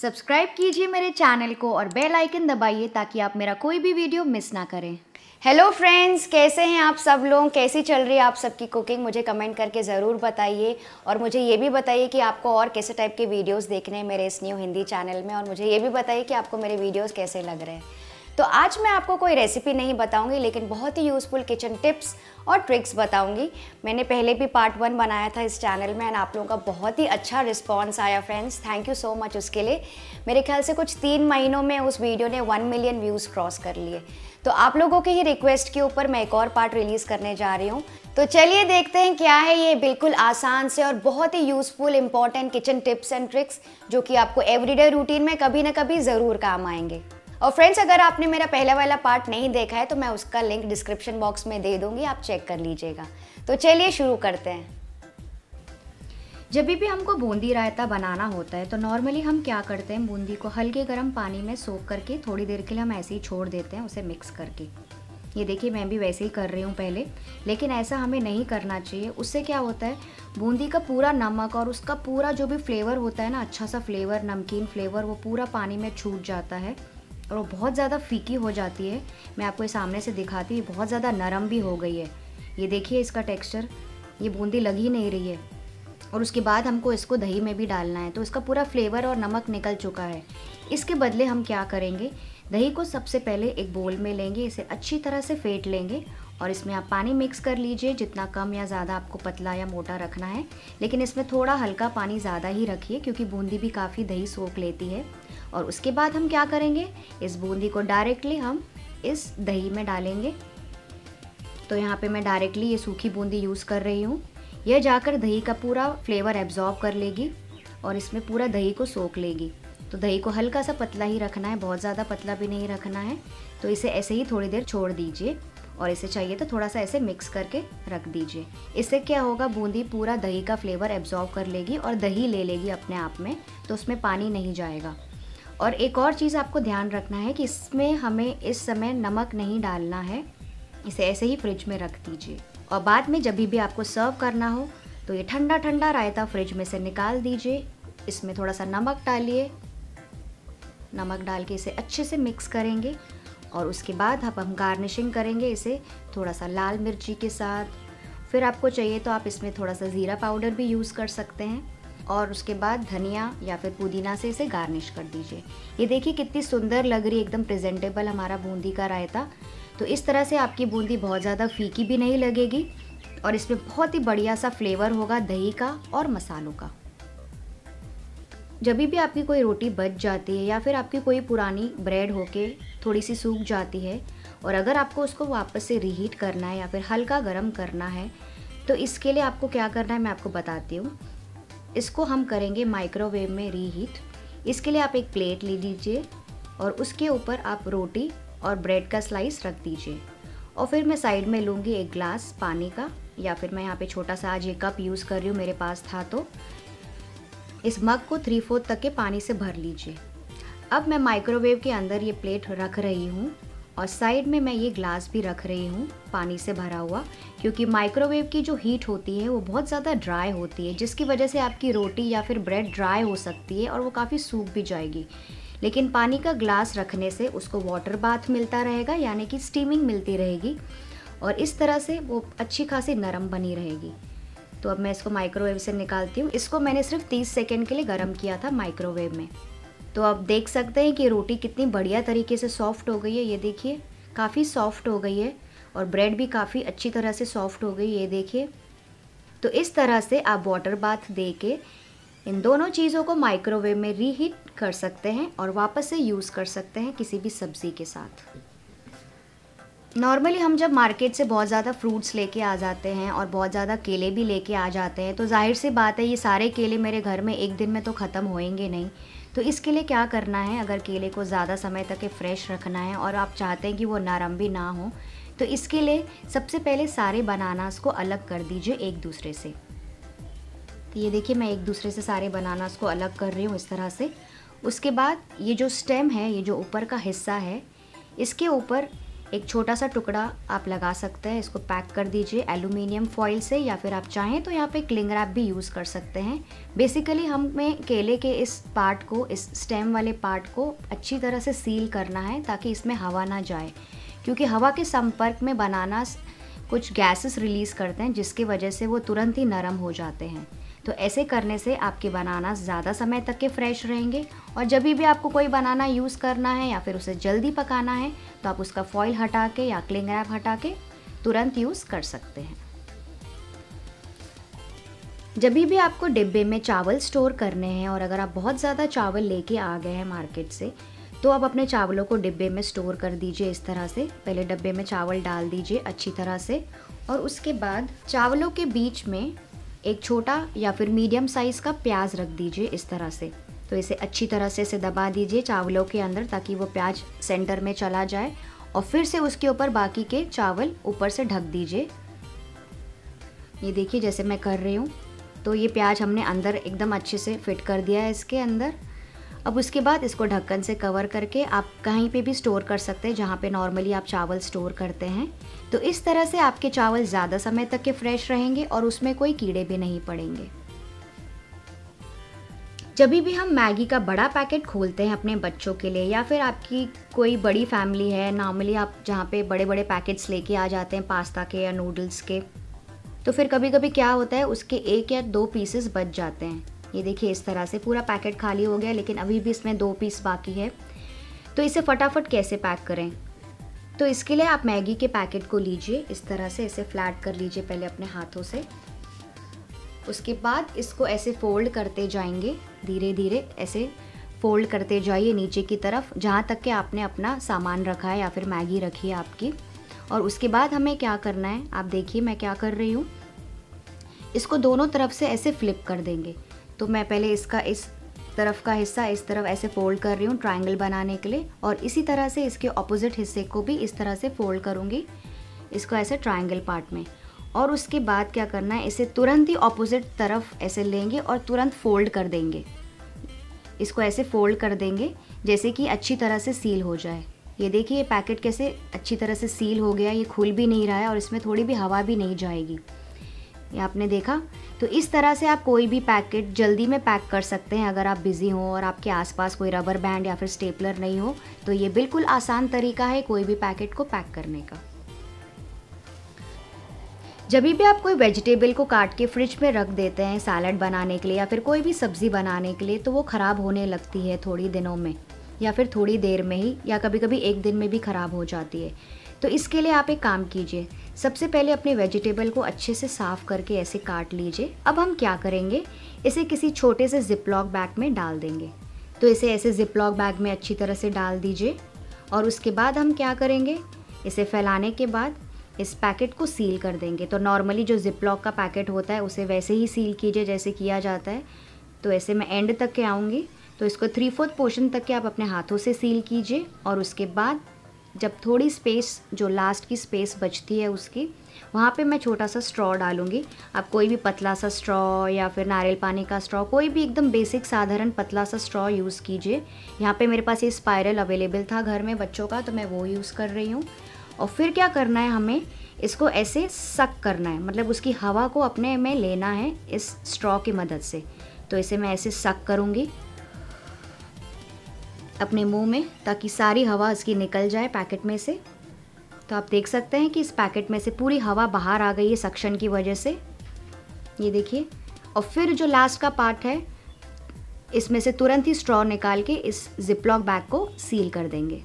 Subscribe कीजिए मेरे channel को और बेल आइकन दबाइए ताकि आप मेरा कोई भी वीडियो मिस ना करें। हेलो फ्रेंड्स, कैसे हैं आप सब लोग? कैसी चल रही है आप सबकी कुकिंग? मुझे कमेंट करके ज़रूर बताइए और मुझे ये भी बताइए कि आपको और कैसे टाइप के वीडियोस देखने हैं मेरे इस न्यू हिंदी चैनल में, और मुझे ये भी बताइए कि आपको मेरे वीडियोस कैसे लग रहे हैं। तो आज मैं आपको कोई रेसिपी नहीं बताऊंगी, लेकिन बहुत ही यूज़फुल किचन टिप्स और ट्रिक्स बताऊंगी। मैंने पहले भी पार्ट 1 बनाया था इस चैनल में एंड आप लोगों का बहुत ही अच्छा रिस्पांस आया friends, thank you so much उसके लिए। मेरे ख्याल से कुछ 3 महीनों में उस वीडियो ने 1 मिलियन व्यूज़ क्रॉस कर लिए। तो आप लोगों के ही रिक्वेस्ट के ऊपर मैं एक और पार्ट रिलीज़ करने जा रही हूँ। तो चलिए देखते हैं क्या है ये बिल्कुल आसान से और बहुत ही useful important kitchen tips and tricks जो कि आपको एवरीडे रूटीन में कभी ना कभी ज़रूर काम आएंगे। और फ्रेंड्स, अगर आपने मेरा पहला वाला पार्ट नहीं देखा है तो मैं उसका लिंक डिस्क्रिप्शन बॉक्स में दे दूंगी, आप चेक कर लीजिएगा। तो चलिए शुरू करते हैं। जब भी हमको बूंदी रायता बनाना होता है तो नॉर्मली हम क्या करते हैं, बूंदी को हल्के गर्म पानी में सोख करके थोड़ी देर के लिए हम ऐसे ही छोड़ देते हैं उसे मिक्स करके। ये देखिए मैं भी वैसे ही कर रही हूँ पहले, लेकिन ऐसा हमें नहीं करना चाहिए। उससे क्या होता है, बूंदी का पूरा नमक और उसका पूरा जो भी फ्लेवर होता है ना, अच्छा सा फ्लेवर, नमकीन फ्लेवर, वो पूरा पानी में छूट जाता है और वो बहुत ज़्यादा फीकी हो जाती है। मैं आपको ये सामने से दिखाती हूँ, बहुत ज़्यादा नरम भी हो गई है। ये देखिए इसका टेक्सचर, ये बूंदी लग ही नहीं रही है। और उसके बाद हमको इसको दही में भी डालना है तो इसका पूरा फ्लेवर और नमक निकल चुका है। इसके बदले हम क्या करेंगे, दही को सबसे पहले एक बोल में लेंगे, इसे अच्छी तरह से फेंट लेंगे और इसमें आप पानी मिक्स कर लीजिए, जितना कम या ज़्यादा आपको पतला या मोटा रखना है, लेकिन इसमें थोड़ा हल्का पानी ज़्यादा ही रखिए क्योंकि बूंदी भी काफ़ी दही सोख लेती है। और उसके बाद हम क्या करेंगे, इस बूंदी को डायरेक्टली हम इस दही में डालेंगे। तो यहाँ पे मैं डायरेक्टली ये सूखी बूंदी यूज़ कर रही हूँ। यह जाकर दही का पूरा फ्लेवर एब्जॉर्ब कर लेगी और इसमें पूरा दही को सोख लेगी। तो दही को हल्का सा पतला ही रखना है, बहुत ज़्यादा पतला भी नहीं रखना है। तो इसे ऐसे ही थोड़ी देर छोड़ दीजिए और इसे चाहिए तो थोड़ा सा ऐसे मिक्स करके रख दीजिए। इससे क्या होगा, बूंदी पूरा दही का फ्लेवर एब्जॉर्ब कर लेगी और दही ले लेगी अपने आप में, तो उसमें पानी नहीं जाएगा। और एक और चीज़ आपको ध्यान रखना है कि इसमें हमें इस समय नमक नहीं डालना है, इसे ऐसे ही फ्रिज में रख दीजिए। और बाद में जब भी आपको सर्व करना हो तो ये ठंडा ठंडा रायता फ्रिज में से निकाल दीजिए, इसमें थोड़ा सा नमक डालिए, नमक डाल के इसे अच्छे से मिक्स करेंगे और उसके बाद हम गार्निशिंग करेंगे इसे थोड़ा सा लाल मिर्ची के साथ। फिर आपको चाहिए तो आप इसमें थोड़ा सा ज़ीरा पाउडर भी यूज़ कर सकते हैं और उसके बाद धनिया या फिर पुदीना से इसे गार्निश कर दीजिए। ये देखिए कितनी सुंदर लग रही है, एकदम प्रेजेंटेबल हमारा बूंदी का रायता। तो इस तरह से आपकी बूंदी बहुत ज़्यादा फीकी भी नहीं लगेगी और इसमें बहुत ही बढ़िया सा फ्लेवर होगा दही का और मसालों का। जब भी आपकी कोई रोटी बच जाती है या फिर आपकी कोई पुरानी ब्रेड होके थोड़ी सी सूख जाती है और अगर आपको उसको वापस से रीहीट करना है या फिर हल्का गर्म करना है, तो इसके लिए आपको क्या करना है मैं आपको बताती हूँ। इसको हम करेंगे माइक्रोवेव में रीहीट। इसके लिए आप एक प्लेट ले लीजिए और उसके ऊपर आप रोटी और ब्रेड का स्लाइस रख दीजिए। और फिर मैं साइड में लूँगी एक ग्लास पानी का, या फिर मैं यहाँ पे छोटा सा आज ये कप यूज़ कर रही हूँ, मेरे पास था तो। इस मग को 3/4 तक के पानी से भर लीजिए। अब मैं माइक्रोवेव के अंदर ये प्लेट रख रही हूँ और साइड में मैं ये ग्लास भी रख रही हूँ पानी से भरा हुआ, क्योंकि माइक्रोवेव की जो हीट होती है वो बहुत ज़्यादा ड्राई होती है, जिसकी वजह से आपकी रोटी या फिर ब्रेड ड्राई हो सकती है और वो काफ़ी सूख भी जाएगी। लेकिन पानी का ग्लास रखने से उसको वाटर बाथ मिलता रहेगा, यानी कि स्टीमिंग मिलती रहेगी और इस तरह से वो अच्छी खासी नरम बनी रहेगी। तो अब मैं इसको माइक्रोवेव से निकालती हूँ। इसको मैंने सिर्फ 30 सेकेंड के लिए गर्म किया था माइक्रोवेव में। तो अब देख सकते हैं कि रोटी कितनी बढ़िया तरीके से सॉफ्ट हो गई है। ये देखिए काफ़ी सॉफ्ट हो गई है और ब्रेड भी काफ़ी अच्छी तरह से सॉफ्ट हो गई, ये देखिए। तो इस तरह से आप वाटर बाथ दे के इन दोनों चीज़ों को माइक्रोवेव में रीहीट कर सकते हैं और वापस से यूज़ कर सकते हैं किसी भी सब्ज़ी के साथ। नॉर्मली हम जब मार्केट से बहुत ज़्यादा फ्रूट्स लेके आ जाते हैं और बहुत ज़्यादा केले भी लेके आ जाते हैं, तो जाहिर सी बात है ये सारे केले मेरे घर में एक दिन में तो ख़त्म होएंगे नहीं। तो इसके लिए क्या करना है, अगर केले को ज़्यादा समय तक फ्रेश रखना है और आप चाहते हैं कि वो नरम भी ना हो, तो इसके लिए सबसे पहले सारे बनानास को अलग कर दीजिए एक दूसरे से। तो ये देखिए मैं एक दूसरे से सारे बनानास को अलग कर रही हूँ इस तरह से। उसके बाद ये जो स्टेम है, ये जो ऊपर का हिस्सा है, इसके ऊपर एक छोटा सा टुकड़ा आप लगा सकते हैं। इसको पैक कर दीजिए एल्यूमिनियम फॉइल से, या फिर आप चाहें तो यहाँ पे क्लिंग रैप भी यूज़ कर सकते हैं। बेसिकली हमें केले के इस पार्ट को, इस स्टेम वाले पार्ट को अच्छी तरह से सील करना है ताकि इसमें हवा ना जाए, क्योंकि हवा के संपर्क में बनाना कुछ गैसेस रिलीज़ करते हैं जिसकी वजह से वो तुरंत ही नरम हो जाते हैं। तो ऐसे करने से आपके बनाना ज़्यादा समय तक के फ्रेश रहेंगे, और जब भी आपको कोई बनाना यूज़ करना है या फिर उसे जल्दी पकाना है तो आप उसका फॉइल हटा के या क्लिंग रैप हटा के तुरंत यूज़ कर सकते हैं। जब भी आपको डिब्बे में चावल स्टोर करने हैं, और अगर आप बहुत ज़्यादा चावल लेके आ गए हैं मार्केट से, तो आप अपने चावलों को डिब्बे में स्टोर कर दीजिए इस तरह से। पहले डिब्बे में चावल डाल दीजिए अच्छी तरह से, और उसके बाद चावलों के बीच में एक छोटा या फिर मीडियम साइज़ का प्याज रख दीजिए इस तरह से। तो इसे अच्छी तरह से इसे दबा दीजिए चावलों के अंदर ताकि वो प्याज सेंटर में चला जाए, और फिर से उसके ऊपर बाकी के चावल ऊपर से ढक दीजिए। ये देखिए जैसे मैं कर रही हूँ। तो ये प्याज हमने अंदर एकदम अच्छे से फिट कर दिया है इसके अंदर। अब उसके बाद इसको ढक्कन से कवर करके आप कहीं पे भी स्टोर कर सकते हैं जहाँ पे नॉर्मली आप चावल स्टोर करते हैं। तो इस तरह से आपके चावल ज़्यादा समय तक के फ्रेश रहेंगे और उसमें कोई कीड़े भी नहीं पड़ेंगे। जब भी हम मैगी का बड़ा पैकेट खोलते हैं अपने बच्चों के लिए, या फिर आपकी कोई बड़ी फैमिली है, नॉर्मली आप जहाँ पे बड़े बड़े पैकेट्स लेके आ जाते हैं पास्ता के या नूडल्स के, तो फिर कभी कभी क्या होता है उसके 1 या 2 पीसेस बच जाते हैं। ये देखिए इस तरह से पूरा पैकेट खाली हो गया, लेकिन अभी भी इसमें 2 पीस बाकी है। तो इसे फटाफट कैसे पैक करें? तो इसके लिए आप मैगी के पैकेट को लीजिए, इस तरह से इसे फ्लैट कर लीजिए पहले अपने हाथों से। उसके बाद इसको ऐसे फोल्ड करते जाएंगे, धीरे धीरे ऐसे फोल्ड करते जाइए नीचे की तरफ, जहाँ तक कि आपने अपना सामान रखा है या फिर मैगी रखी है आपकी। और उसके बाद हमें क्या करना है, आप देखिए मैं क्या कर रही हूँ। इसको दोनों तरफ से ऐसे फ्लिप कर देंगे। तो मैं पहले इसका इस तरफ का हिस्सा इस तरफ ऐसे फोल्ड कर रही हूँ ट्रायंगल बनाने के लिए, और इसी तरह से इसके ऑपोजिट हिस्से को भी इस तरह से फोल्ड करूँगी, इसको ऐसे ट्रायंगल पार्ट में। और उसके बाद क्या करना है, इसे तुरंत ही ऑपोजिट तरफ ऐसे लेंगे और तुरंत फोल्ड कर देंगे। इसको ऐसे फोल्ड कर देंगे जैसे कि अच्छी तरह से सील हो जाए। ये देखिए ये पैकेट कैसे अच्छी तरह से सील हो गया, ये खुल भी नहीं रहा है और इसमें थोड़ी भी हवा भी नहीं जाएगी। ये आपने देखा। तो इस तरह से आप कोई भी पैकेट जल्दी में पैक कर सकते हैं अगर आप बिज़ी हो और आपके आसपास कोई रबर बैंड या फिर स्टेपलर नहीं हो। तो ये बिल्कुल आसान तरीका है कोई भी पैकेट को पैक करने का। जब भी आप कोई वेजिटेबल को काट के फ्रिज में रख देते हैं सैलड बनाने के लिए या फिर कोई भी सब्ज़ी बनाने के लिए, तो वो ख़राब होने लगती है थोड़ी दिनों में या फिर थोड़ी देर में ही, या कभी कभी 1 दिन में भी ख़राब हो जाती है। तो इसके लिए आप एक काम कीजिए, सबसे पहले अपने वेजिटेबल को अच्छे से साफ़ करके ऐसे काट लीजिए। अब हम क्या करेंगे, इसे किसी छोटे से जिपलॉक बैग में डाल देंगे। तो इसे ऐसे जिपलॉक बैग में अच्छी तरह से डाल दीजिए, और उसके बाद हम क्या करेंगे, इसे फैलाने के बाद इस पैकेट को सील कर देंगे। तो नॉर्मली जो जिपलॉक का पैकेट होता है उसे वैसे ही सील कीजिए जैसे किया जाता है। तो ऐसे मैं एंड तक के आऊँगी, तो इसको 3/4 पोर्शन तक के आप अपने हाथों से सील कीजिए। और उसके बाद जब थोड़ी स्पेस, जो लास्ट की स्पेस बचती है उसकी, वहाँ पे मैं छोटा सा स्ट्रॉ डालूँगी। आप कोई भी पतला सा स्ट्रॉ या फिर नारियल पानी का स्ट्रॉ, कोई भी एकदम बेसिक साधारण पतला सा स्ट्रॉ यूज़ कीजिए। यहाँ पे मेरे पास ये स्पायरल अवेलेबल था घर में बच्चों का, तो मैं वो यूज़ कर रही हूँ। और फिर क्या करना है, हमें इसको ऐसे सक करना है, मतलब उसकी हवा को अपने में लेना है इस स्ट्रॉ की मदद से। तो इसे मैं ऐसे सक करूँगी अपने मुंह में, ताकि सारी हवा इसकी निकल जाए पैकेट में से। तो आप देख सकते हैं कि इस पैकेट में से पूरी हवा बाहर आ गई है सक्शन की वजह से, ये देखिए। और फिर जो लास्ट का पार्ट है, इसमें से तुरंत ही स्ट्रॉ निकाल के इस जिपलॉक बैग को सील कर देंगे।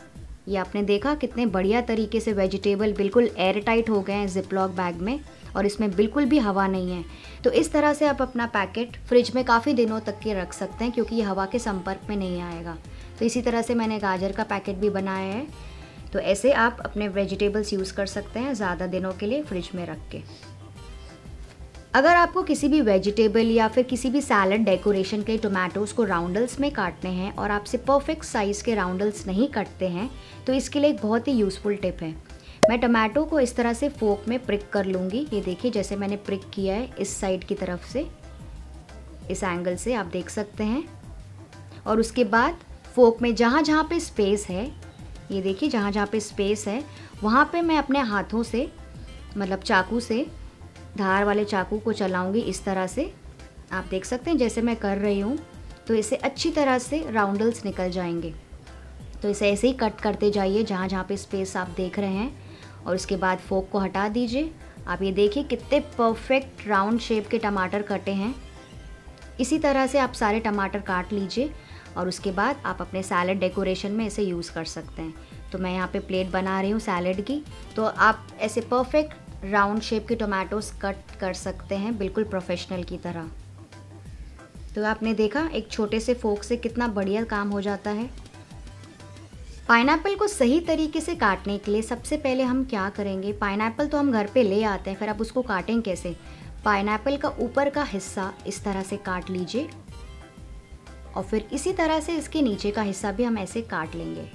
ये आपने देखा कितने बढ़िया तरीके से वेजिटेबल बिल्कुल एयर टाइट हो गए हैं जिपलॉक बैग में, और इसमें बिल्कुल भी हवा नहीं है। तो इस तरह से आप अपना पैकेट फ्रिज में काफ़ी दिनों तक के रख सकते हैं, क्योंकि ये हवा के संपर्क में नहीं आएगा। तो इसी तरह से मैंने गाजर का पैकेट भी बनाया है। तो ऐसे आप अपने वेजिटेबल्स यूज़ कर सकते हैं ज़्यादा दिनों के लिए फ्रिज में रख के। अगर आपको किसी भी वेजिटेबल या फिर किसी भी सैलड डेकोरेशन के टोमेटोज़ को राउंडल्स में काटने हैं और आपसे परफेक्ट साइज़ के राउंडल्स नहीं कटते हैं, तो इसके लिए एक बहुत ही यूज़फुल टिप है। मैं टमाटो को इस तरह से फोक में प्रिक कर लूँगी। ये देखिए जैसे मैंने प्रिक किया है इस साइड की तरफ से, इस एंगल से आप देख सकते हैं। और उसके बाद फोक में जहाँ जहाँ पे स्पेस है ये देखिए जहाँ जहाँ पे स्पेस है वहाँ पे मैं अपने हाथों से, मतलब चाकू से, धार वाले चाकू को चलाऊंगी इस तरह से। आप देख सकते हैं जैसे मैं कर रही हूँ, तो इसे अच्छी तरह से राउंडल्स निकल जाएंगे। तो इसे ऐसे ही कट करते जाइए जहाँ जहाँ पे स्पेस आप देख रहे हैं, और उसके बाद फोक को हटा दीजिए। आप ये देखिए कितने परफेक्ट राउंड शेप के टमाटर कटे हैं। इसी तरह से आप सारे टमाटर काट लीजिए और उसके बाद आप अपने सैलेड डेकोरेशन में इसे यूज़ कर सकते हैं। तो मैं यहाँ पे प्लेट बना रही हूँ सैलेड की, तो आप ऐसे परफेक्ट राउंड शेप के टोमेटोज कट कर सकते हैं बिल्कुल प्रोफेशनल की तरह। तो आपने देखा एक छोटे से फोक से कितना बढ़िया काम हो जाता है। पाइनएप्पल को सही तरीके से काटने के लिए सबसे पहले हम क्या करेंगे, पाइनएप्पल तो हम घर पे ले आते हैं, फिर आप उसको काटें कैसे। पाइनएप्पल का ऊपर का हिस्सा इस तरह से काट लीजिए और फिर इसी तरह से इसके नीचे का हिस्सा भी हम ऐसे काट लेंगे।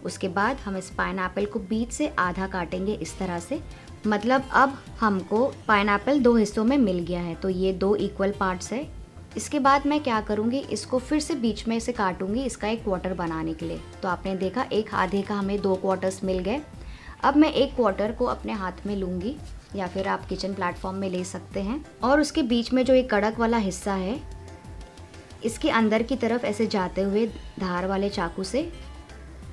उसके बाद हम इस पाइनएप्पल को बीच से आधा काटेंगे इस तरह से, मतलब अब हमको पाइनएप्पल 2 हिस्सों में मिल गया है, तो ये 2 इक्वल पार्ट्स है। इसके बाद मैं क्या करूँगी, इसको फिर से बीच में से काटूंगी इसका एक क्वार्टर बनाने के लिए। तो आपने देखा एक आधे का हमें 2 क्वार्टर्स मिल गए। अब मैं एक क्वार्टर को अपने हाथ में लूँगी या फिर आप किचन प्लेटफॉर्म में ले सकते हैं, और उसके बीच में जो एक कड़क वाला हिस्सा है इसके अंदर की तरफ ऐसे जाते हुए धार वाले चाकू से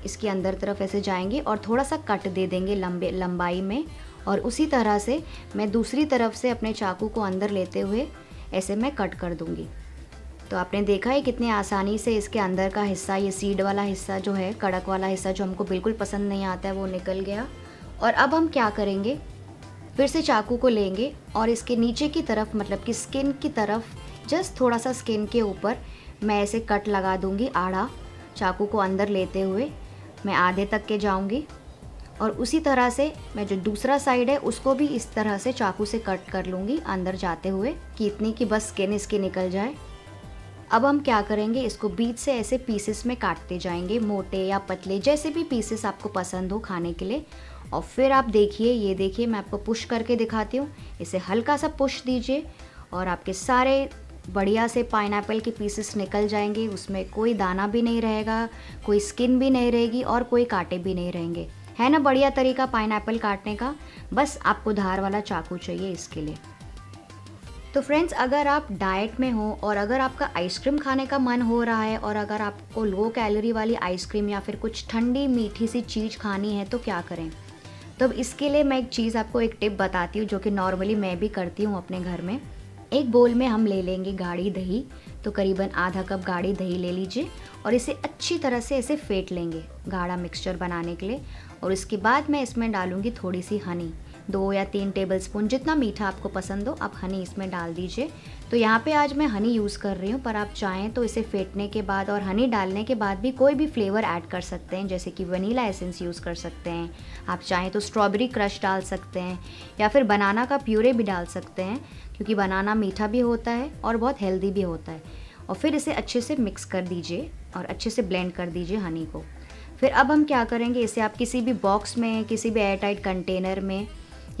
इसके अंदर तरफ ऐसे जाएंगे और थोड़ा सा कट दे देंगे लंबाई में, और उसी तरह से मैं दूसरी तरफ से अपने चाकू को अंदर लेते हुए ऐसे मैं कट कर दूंगी। तो आपने देखा है कितनी आसानी से इसके अंदर का हिस्सा, ये सीड वाला हिस्सा जो है, कड़क वाला हिस्सा जो हमको बिल्कुल पसंद नहीं आता है, वो निकल गया। और अब हम क्या करेंगे, फिर से चाकू को लेंगे और इसके नीचे की तरफ, मतलब कि स्किन की तरफ, जस्ट थोड़ा सा स्किन के ऊपर मैं ऐसे कट लगा दूंगी आड़ा, चाकू को अंदर लेते हुए मैं आधे तक के जाऊंगी, और उसी तरह से मैं जो दूसरा साइड है उसको भी इस तरह से चाकू से कट कर लूँगी अंदर जाते हुए, कि इतनी कि बस स्किन इसकी निकल जाए। अब हम क्या करेंगे, इसको बीच से ऐसे पीसेस में काटते जाएंगे, मोटे या पतले, जैसे भी पीसेस आपको पसंद हो खाने के लिए। और फिर आप देखिए, ये देखिए मैं आपको पुश करके दिखाती हूँ, इसे हल्का सा पुश दीजिए और आपके सारे बढ़िया से पाइनएप्पल के पीसेस निकल जाएंगे। उसमें कोई दाना भी नहीं रहेगा, कोई स्किन भी नहीं रहेगी और कोई कांटे भी नहीं रहेंगे। है ना बढ़िया तरीका पाइनएप्पल काटने का। बस आपको धार वाला चाकू चाहिए इसके लिए। तो फ्रेंड्स, अगर आप डाइट में हो और अगर आपका आइसक्रीम खाने का मन हो रहा है और अगर आपको लो कैलोरी वाली आइसक्रीम या फिर कुछ ठंडी मीठी सी चीज़ खानी है तो क्या करें। तो इसके लिए मैं एक चीज़ आपको, एक टिप बताती हूँ जो कि नॉर्मली मैं भी करती हूँ अपने घर में। एक बोल में हम ले लेंगे गाढ़ी दही, तो करीबन आधा कप गाढ़ी दही ले लीजिए और इसे अच्छी तरह से ऐसे फेंट लेंगे गाढ़ा मिक्सचर बनाने के लिए। और इसके बाद मैं इसमें डालूंगी थोड़ी सी हनी, 2 या 3 टेबलस्पून, जितना मीठा आपको पसंद हो आप हनी इसमें डाल दीजिए। तो यहाँ पे आज मैं हनी यूज़ कर रही हूँ, पर आप चाहें तो इसे फेंटने के बाद और हनी डालने के बाद भी कोई भी फ्लेवर ऐड कर सकते हैं, जैसे कि वनीला एसेंस यूज़ कर सकते हैं, आप चाहें तो स्ट्रॉबेरी क्रश डाल सकते हैं या फिर बनाना का प्यूरे भी डाल सकते हैं, क्योंकि बनाना मीठा भी होता है और बहुत हेल्दी भी होता है। और फिर इसे अच्छे से मिक्स कर दीजिए और अच्छे से ब्लेंड कर दीजिए हनी को। फिर अब हम क्या करेंगे, इसे आप किसी भी बॉक्स में, किसी भी एयरटाइट कंटेनर में,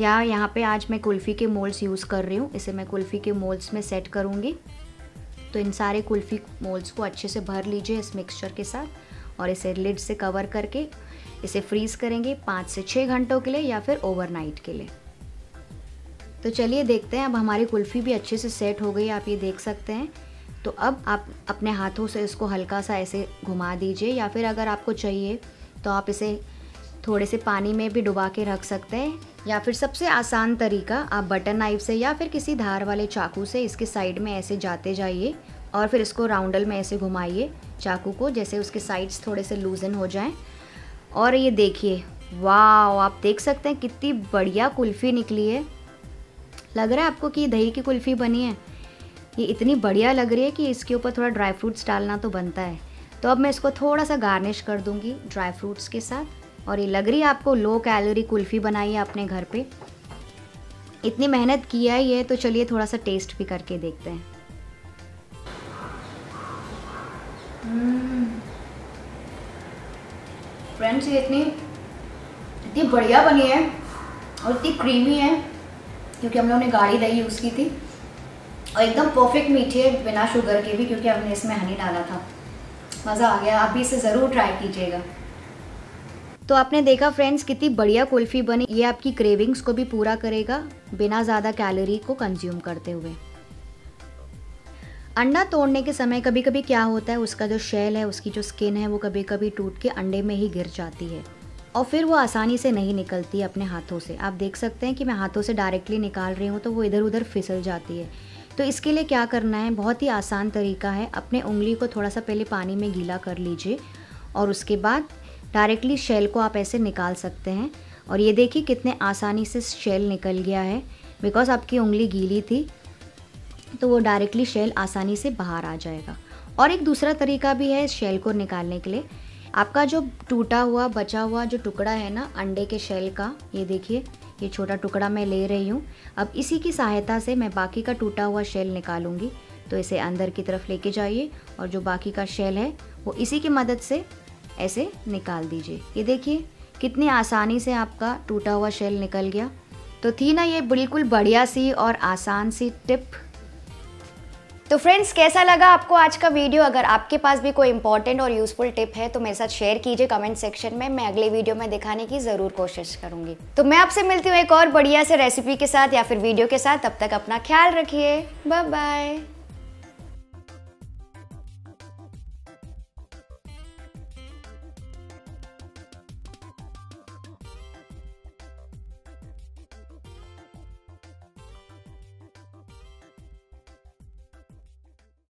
या यहाँ पे आज मैं कुल्फ़ी के मोल्ड्स यूज़ कर रही हूँ, इसे मैं कुल्फ़ी के मोल्ड्स में सेट करूँगी। तो इन सारे कुल्फ़ी मोल्ड्स को अच्छे से भर लीजिए इस मिक्सचर के साथ और इसे लिड से कवर करके इसे फ्रीज़ करेंगे 5 से 6 घंटों के लिए या फिर ओवरनाइट के लिए। तो चलिए देखते हैं, अब हमारी कुल्फ़ी भी अच्छे से सेट हो गई, आप ये देख सकते हैं। तो अब आप अपने हाथों से इसको हल्का सा ऐसे घुमा दीजिए, या फिर अगर आपको चाहिए तो आप इसे थोड़े से पानी में भी डुबा के रख सकते हैं, या फिर सबसे आसान तरीका, आप बटर नाइफ से या फिर किसी धार वाले चाकू से इसके साइड में ऐसे जाते जाइए और फिर इसको राउंडल में ऐसे घुमाइए चाकू को, जैसे उसके साइड्स थोड़े से लूजन हो जाएं। और ये देखिए, वाह, आप देख सकते हैं कितनी बढ़िया कुल्फ़ी निकली है। लग रहा है आपको कि दही की कुल्फ़ी बनी है। ये इतनी बढ़िया लग रही है कि इसके ऊपर थोड़ा ड्राई फ्रूट्स डालना तो बनता है। तो अब मैं इसको थोड़ा सा गार्निश कर दूंगी ड्राई फ्रूट्स के साथ। और ये लग रही है आपको लो कैलोरी कुल्फ़ी बनाई है अपने घर पे। इतनी मेहनत किया है ये, तो चलिए थोड़ा सा टेस्ट भी करके देखते हैं। फ्रेंड्स, ये इतनी बढ़िया बनी है और इतनी क्रीमी है, क्योंकि हम लोगों ने गाढ़ी दही यूज़ की थी, और एकदम परफेक्ट मीठी है बिना शुगर के भी, क्योंकि हमने इसमें हनी डाला था। मज़ा आ गया। आप भी इसे ज़रूर ट्राई कीजिएगा। तो आपने देखा फ्रेंड्स कितनी बढ़िया कुल्फ़ी बनी। ये आपकी क्रेविंग्स को भी पूरा करेगा बिना ज़्यादा कैलोरी को कंज्यूम करते हुए। अंडा तोड़ने के समय कभी कभी क्या होता है, उसका जो शेल है, उसकी जो स्किन है, वो कभी कभी टूट के अंडे में ही गिर जाती है और फिर वो आसानी से नहीं निकलती अपने हाथों से। आप देख सकते हैं कि मैं हाथों से डायरेक्टली निकाल रही हूँ तो वो इधर उधर फिसल जाती है। तो इसके लिए क्या करना है, बहुत ही आसान तरीका है। अपने उंगली को थोड़ा सा पहले पानी में गीला कर लीजिए और उसके बाद डायरेक्टली शेल को आप ऐसे निकाल सकते हैं। और ये देखिए कितने आसानी से शेल निकल गया है, बिकॉज आपकी उंगली गीली थी तो वो डायरेक्टली शेल आसानी से बाहर आ जाएगा। और एक दूसरा तरीका भी है शेल को निकालने के लिए। आपका जो टूटा हुआ बचा हुआ जो टुकड़ा है ना अंडे के शेल का, ये देखिए ये छोटा टुकड़ा मैं ले रही हूँ। अब इसी की सहायता से मैं बाकी का टूटा हुआ शेल निकालूंगी। तो इसे अंदर की तरफ लेके जाइए और जो बाकी का शेल है वो इसी की मदद से ऐसे निकाल दीजिए। ये देखिए कितनी आसानी से आपका टूटा हुआ शेल निकल गया। तो थी ना ये बिल्कुल बढ़िया सी और आसान सी टिप। तो फ्रेंड्स कैसा लगा आपको आज का वीडियो? अगर आपके पास भी कोई इंपॉर्टेंट और यूजफुल टिप है तो मेरे साथ शेयर कीजिए कमेंट सेक्शन में। मैं अगले वीडियो में दिखाने की ज़रूर कोशिश करूँगी। तो मैं आपसे मिलती हूँ एक और बढ़िया से रेसिपी के साथ या फिर वीडियो के साथ। तब तक अपना ख्याल रखिए। Bye bye.